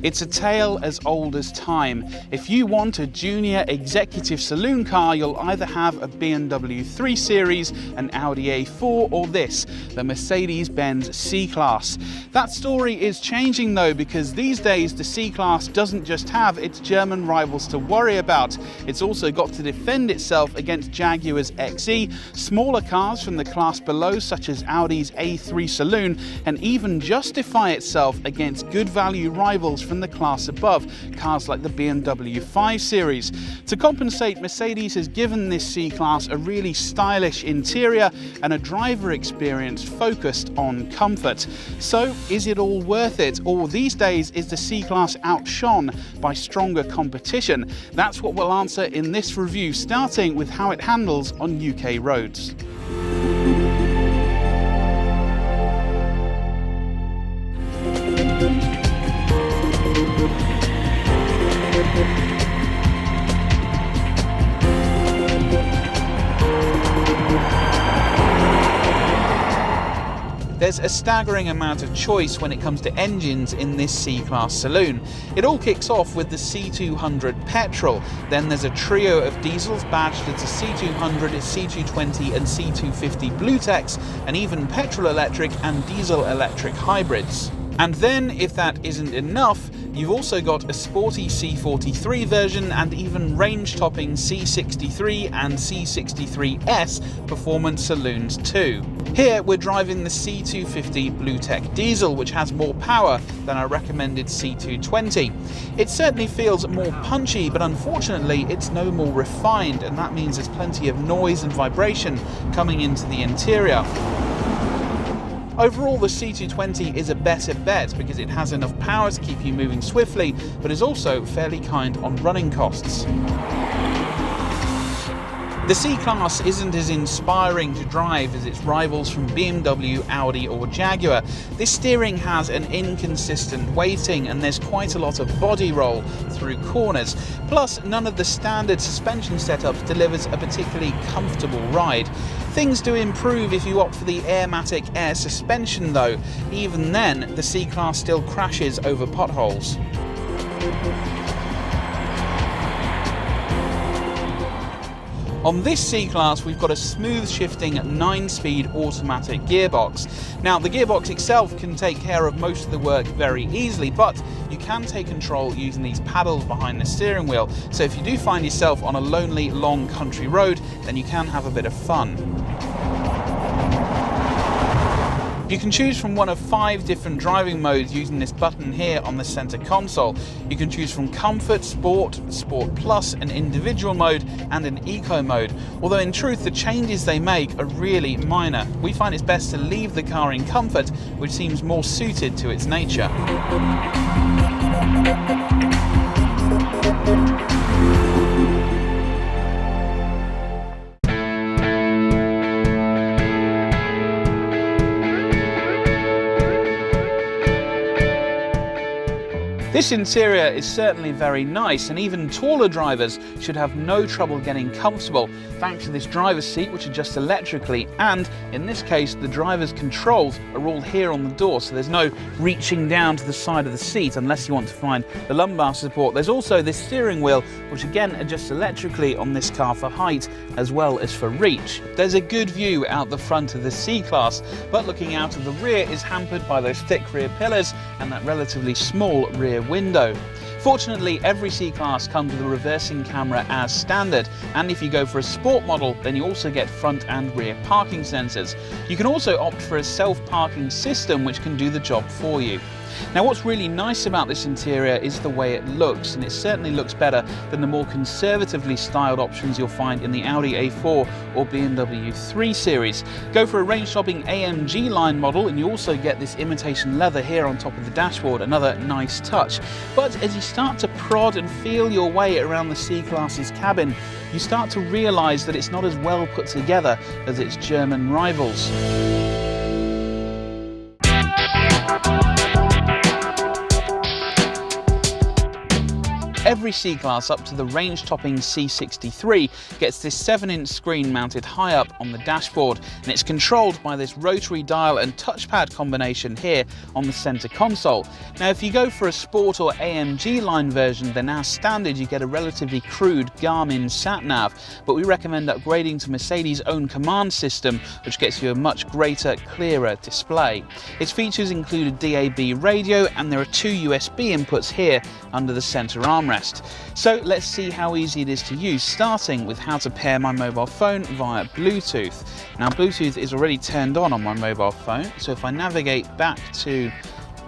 It's a tale as old as time. If you want a junior executive saloon car, you'll either have a BMW 3 Series, an Audi A4, or this, the Mercedes-Benz C-Class. That story is changing though, because these days the C-Class doesn't just have its German rivals to worry about. It's also got to defend itself against Jaguar's XE, smaller cars from the class below such as Audi's A3 Saloon, and even justify itself against good value rivals from the class above, cars like the BMW 5 Series. To compensate, Mercedes has given this C-Class a really stylish interior and a driver experience focused on comfort. So is it all worth it, or these days is the C-Class outshone by stronger competition? That's what we'll answer in this review, starting with how it handles on UK roads. There's a staggering amount of choice when it comes to engines in this C-Class saloon. It all kicks off with the C200 petrol, then there's a trio of diesels badged as a C200, C220 and C250 Bluetex, and even petrol electric and diesel electric hybrids. And then, if that isn't enough, you've also got a sporty C43 version and even range-topping C63 and C63S performance saloons too. Here we're driving the C250 Bluetech diesel, which has more power than our recommended C220. It certainly feels more punchy, but unfortunately it's no more refined, and that means there's plenty of noise and vibration coming into the interior. Overall, the C220 is a better bet because it has enough power to keep you moving swiftly, but is also fairly kind on running costs. The C-Class isn't as inspiring to drive as its rivals from BMW, Audi or Jaguar. This steering has an inconsistent weighting and there's quite a lot of body roll through corners. Plus, none of the standard suspension setups delivers a particularly comfortable ride. Things do improve if you opt for the Airmatic air suspension though. Even then, the C-Class still crashes over potholes. On this C-Class, we've got a smooth shifting 9-speed automatic gearbox. Now, the gearbox itself can take care of most of the work very easily, but you can take control using these paddles behind the steering wheel. So if you do find yourself on a lonely, long country road, then you can have a bit of fun. You can choose from one of 5 different driving modes using this button here on the center console. You can choose from Comfort, Sport, Sport Plus, an individual mode, and an eco mode. Although in truth, the changes they make are really minor. We find it's best to leave the car in Comfort, which seems more suited to its nature. This interior is certainly very nice, and even taller drivers should have no trouble getting comfortable thanks to this driver's seat, which adjusts electrically, and in this case the driver's controls are all here on the door, so there's no reaching down to the side of the seat unless you want to find the lumbar support. There's also this steering wheel, which again adjusts electrically on this car for height as well as for reach. There's a good view out the front of the C-Class, but looking out of the rear is hampered by those thick rear pillars and that relatively small rear window. Fortunately, every C-Class comes with a reversing camera as standard, and if you go for a sport model, then you also get front and rear parking sensors. You can also opt for a self-parking system which can do the job for you. Now, what's really nice about this interior is the way it looks, and it certainly looks better than the more conservatively styled options you'll find in the Audi A4 or BMW 3 Series. Go for a range-topping AMG line model and you also get this imitation leather here on top of the dashboard, another nice touch. But as you start to prod and feel your way around the C-Class's cabin, you start to realise that it's not as well put together as its German rivals. Every C-Class up to the range-topping C63 gets this 7-inch screen mounted high up on the dashboard, and it's controlled by this rotary dial and touchpad combination here on the centre console. Now if you go for a Sport or AMG line version, then as standard you get a relatively crude Garmin sat-nav, but we recommend upgrading to Mercedes' own command system, which gets you a much greater, clearer display. Its features include a DAB radio, and there are 2 USB inputs here under the centre armrest. So let's see how easy it is to use, starting with how to pair my mobile phone via Bluetooth. Now Bluetooth is already turned on my mobile phone, so if I navigate back to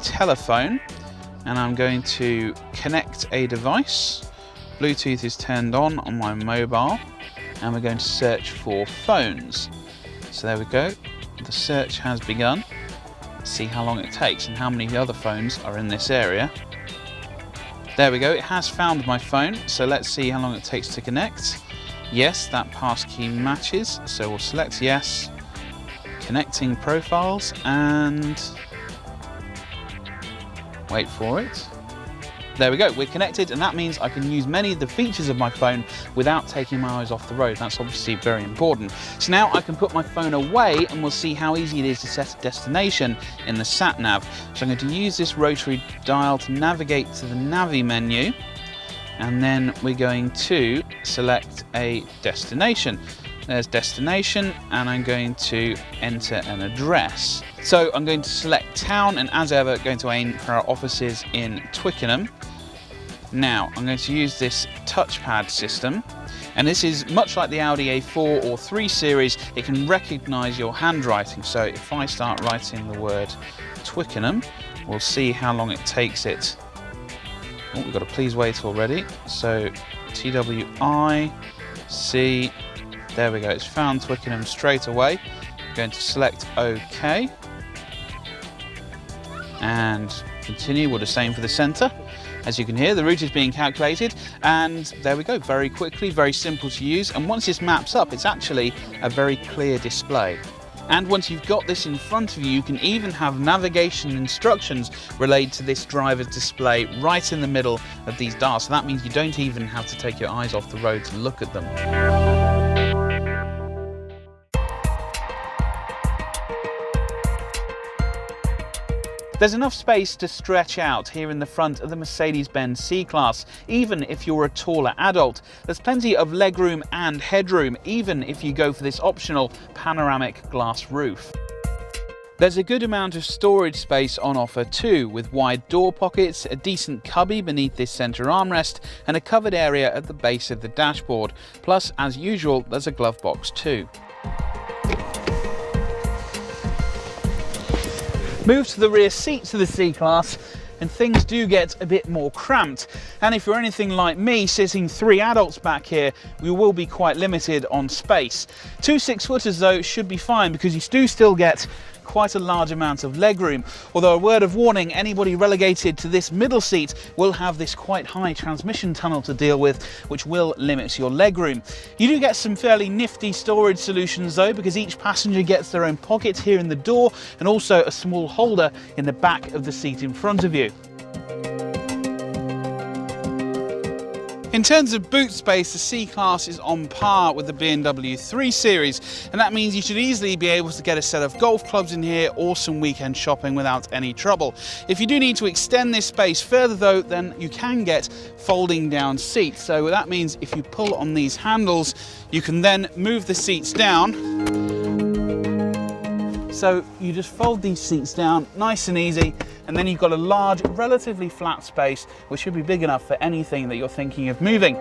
telephone and I'm going to connect a device, Bluetooth is turned on my mobile, and we're going to search for phones. So there we go, the search has begun. Let's see how long it takes and how many other phones are in this area. There we go, it has found my phone, so let's see how long it takes to connect. Yes, that passkey matches, so we'll select yes, connecting profiles, and wait for it. There we go, we're connected, and that means I can use many of the features of my phone without taking my eyes off the road. That's obviously very important. So now I can put my phone away and we'll see how easy it is to set a destination in the sat-nav. So I'm going to use this rotary dial to navigate to the Navi menu, and then we're going to select a destination. There's destination, and I'm going to enter an address. So I'm going to select town, and as ever going to aim for our offices in Twickenham. Now I'm going to use this touchpad system, and this is much like the Audi A4 or 3 series. It can recognise your handwriting, so if I start writing the word Twickenham, we'll see how long it takes it. Oh, we've got a please wait already, so TWIC, there we go, it's found Twickenham straight away. I'm going to select OK and continue. We'll do the same for the centre. As you can hear, the route is being calculated, and there we go, very quickly, very simple to use, and once this maps up, it's actually a very clear display. And once you've got this in front of you, you can even have navigation instructions related to this driver's display right in the middle of these dials, so that means you don't even have to take your eyes off the road to look at them. There's enough space to stretch out here in the front of the Mercedes-Benz C-Class, even if you're a taller adult. There's plenty of legroom and headroom, even if you go for this optional panoramic glass roof. There's a good amount of storage space on offer too, with wide door pockets, a decent cubby beneath this centre armrest, and a covered area at the base of the dashboard. Plus, as usual, there's a glove box too. Move to the rear seats of the C-Class and things do get a bit more cramped, and if you're anything like me, sitting 3 adults back here, we will be quite limited on space. 2 6-footers though should be fine, because you do still get quite a large amount of legroom, although a word of warning, anybody relegated to this middle seat will have this quite high transmission tunnel to deal with, which will limit your legroom. You do get some fairly nifty storage solutions though, because each passenger gets their own pocket here in the door, and also a small holder in the back of the seat in front of you. In terms of boot space, the C-Class is on par with the BMW 3 Series, and that means you should easily be able to get a set of golf clubs in here or some weekend shopping without any trouble. If you do need to extend this space further though, then you can get folding down seats. So that means if you pull on these handles, you can then move the seats down. So you just fold these seats down nice and easy, and then you've got a large, relatively flat space, which should be big enough for anything that you're thinking of moving.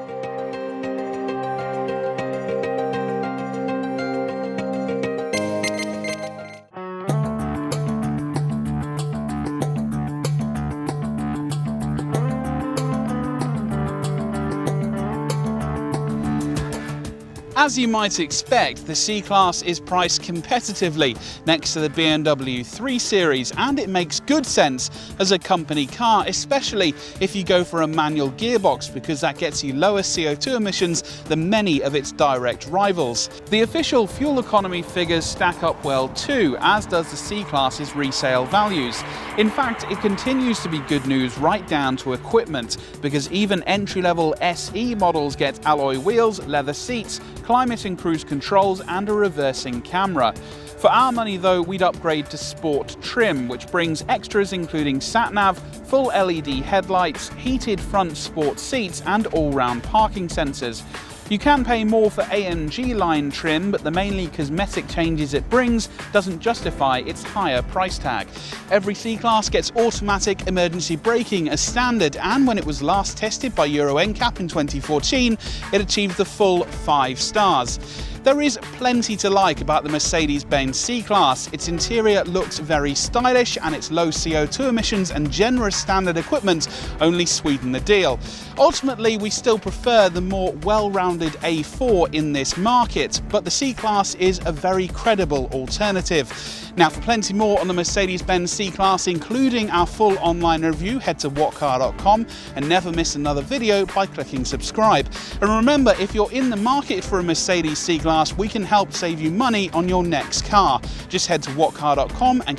As you might expect, the C-Class is priced competitively next to the BMW 3 Series, and it makes good sense as a company car, especially if you go for a manual gearbox, because that gets you lower CO2 emissions than many of its direct rivals. The official fuel economy figures stack up well too, as does the C-Class's resale values. In fact, it continues to be good news right down to equipment, because even entry-level SE models get alloy wheels, leather seats, climate and cruise controls, and a reversing camera. For our money though, we'd upgrade to Sport trim, which brings extras including sat-nav, full LED headlights, heated front sport seats, and all-round parking sensors. You can pay more for AMG line trim, but the mainly cosmetic changes it brings doesn't justify its higher price tag. Every C-Class gets automatic emergency braking as standard, and when it was last tested by Euro NCAP in 2014, it achieved the full 5 stars. There is plenty to like about the Mercedes-Benz C-Class. Its interior looks very stylish, and its low CO2 emissions and generous standard equipment only sweeten the deal. Ultimately, we still prefer the more well-rounded A4 in this market, but the C-Class is a very credible alternative. Now, for plenty more on the Mercedes-Benz C-Class, including our full online review, head to whatcar.com and never miss another video by clicking subscribe. And remember, if you're in the market for a Mercedes C-Class, we can help save you money on your next car. Just head to whatcar.com and